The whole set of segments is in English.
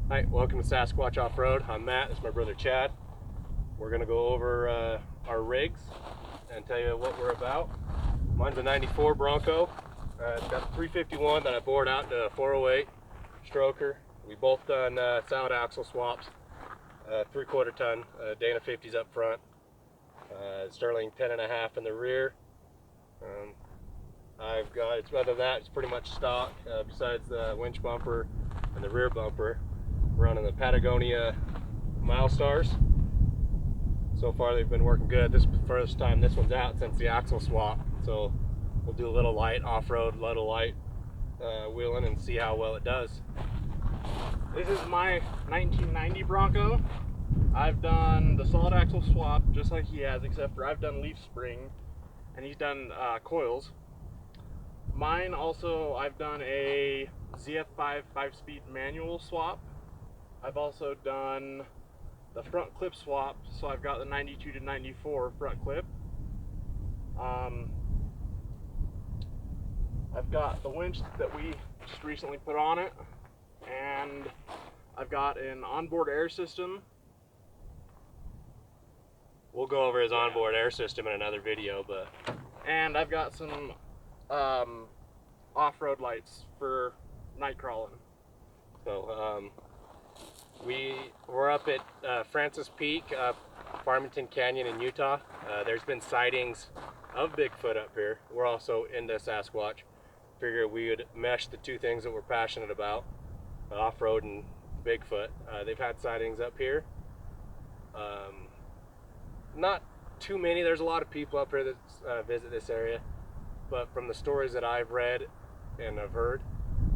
Hi, welcome to Sasquatch Off-Road. I'm Matt, this is my brother Chad. We're going to go over our rigs and tell you what we're about. Mine's a 94 Bronco. It's got a 351 that I bored out to a 408 stroker. We both done solid axle swaps, 3/4 ton, Dana 50s up front, Sterling 10.5 in the rear. Other than that, it's pretty much stock, besides the winch bumper and the rear bumper. We're running the Patagonia Milestars. So far they've been working good. This is the first time this one's out since the axle swap. So we'll do a little light off-road, little light wheeling and see how well it does. This is my 1990 Bronco. I've done the solid axle swap just like he has, except for I've done leaf spring and he's done coils. Mine also, I've done a ZF5 5-speed manual swap. I've also done the front clip swap, so I've got the 92 to 94 front clip. I've got the winch that we just recently put on it, and I've got an onboard air system. We'll go over his onboard air system in another video, and I've got some off-road lights for night crawling. So we're up at Francis Peak, Farmington Canyon in Utah. There's been sightings of Bigfoot up here. We're also into Sasquatch. Figured we would mesh the two things that we're passionate about, off-road and Bigfoot. They've had sightings up here. Not too many. There's a lot of people up here that visit this area, but from the stories that I've read and I've heard,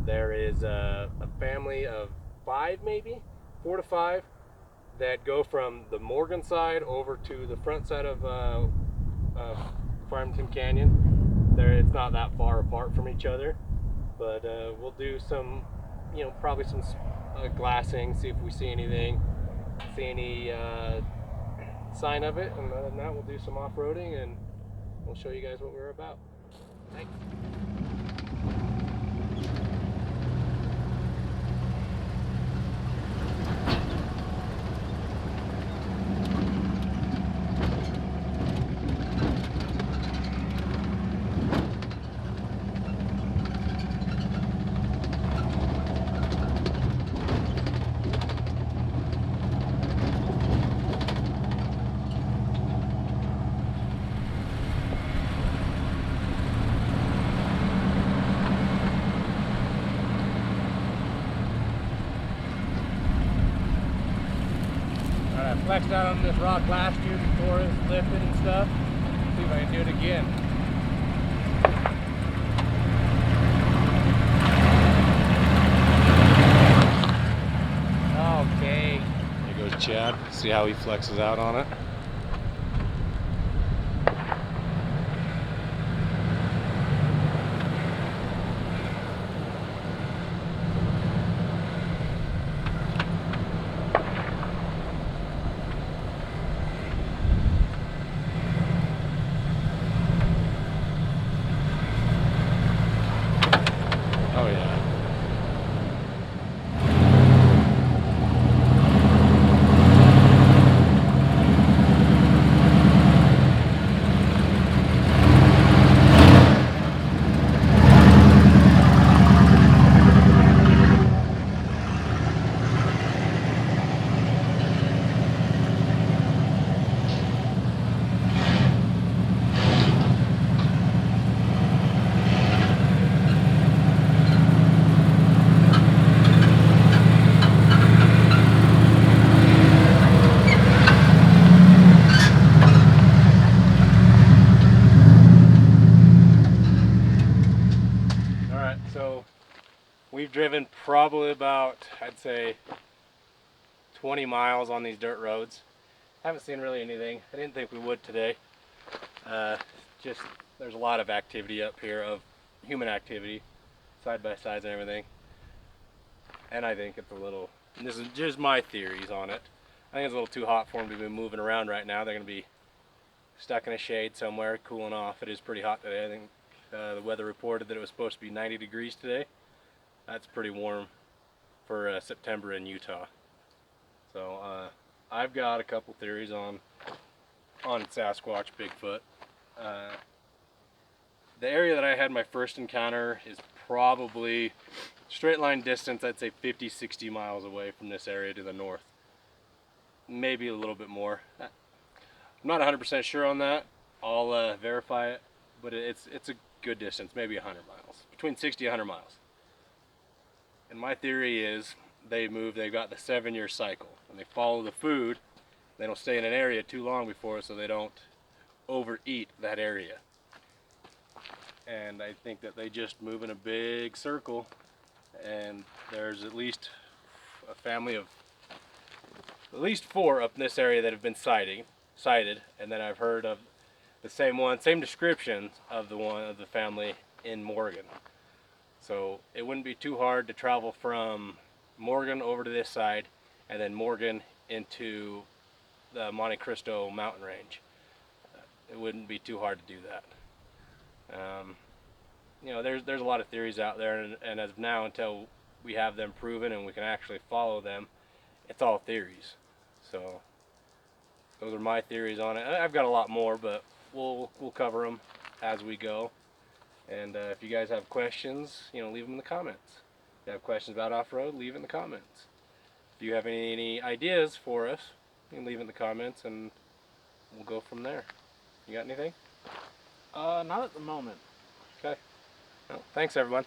there is a family of 5, maybe 4 to 5, that go from the Morgan side over to the front side of Farmington Canyon. It's not that far apart from each other, but we'll do some, probably some glassing, see if we see anything, see any sign of it, and other than that, we'll do some off-roading and we'll show you guys what we're about. Thanks. I flexed out on this rock last year before it was lifted and stuff. See if I can do it again. Okay. There goes Chad. See how he flexes out on it. Oh yeah. So we've driven probably about, I'd say, 20 miles on these dirt roads. Haven't seen really anything. I didn't think we would today. Just there's a lot of activity up here, of human activity, side by sides and everything. And I think it's a little, and this is just my theories on it, I think it's a little too hot for them to be moving around right now. They're going to be stuck in a shade somewhere, cooling off. It is pretty hot today. I think the weather reported that it was supposed to be 90 degrees today. That's pretty warm for September in Utah. So I've got a couple theories on Sasquatch, Bigfoot. The area that I had my first encounter is probably straight line distance, I'd say 50, 60 miles away from this area to the north. Maybe a little bit more. I'm not 100% sure on that. I'll verify it, but it's a good distance, maybe 100 miles, between 60 and 100 miles. And my theory is they've got the 7-year cycle, and they follow the food. They don't stay in an area too long before, so they don't overeat that area. And I think that they just move in a big circle, and there's at least a family of at least 4 up in this area that have been sighted, and then I've heard of the same description of the family in Morgan. So it wouldn't be too hard to travel from Morgan over to this side, and then Morgan into the Monte Cristo mountain range. It wouldn't be too hard to do that. You know, there's a lot of theories out there, and as of now, until we have them proven and we can actually follow them, it's all theories. So those are my theories on it. I've got a lot more, but we'll cover them as we go. And if you guys have questions, you know, leave them in the comments. If you have questions about off-road, leave it in the comments. If you have any ideas for us, you can leave it in the comments, and we'll go from there. You got anything? Not at the moment. Okay. Well, thanks everyone.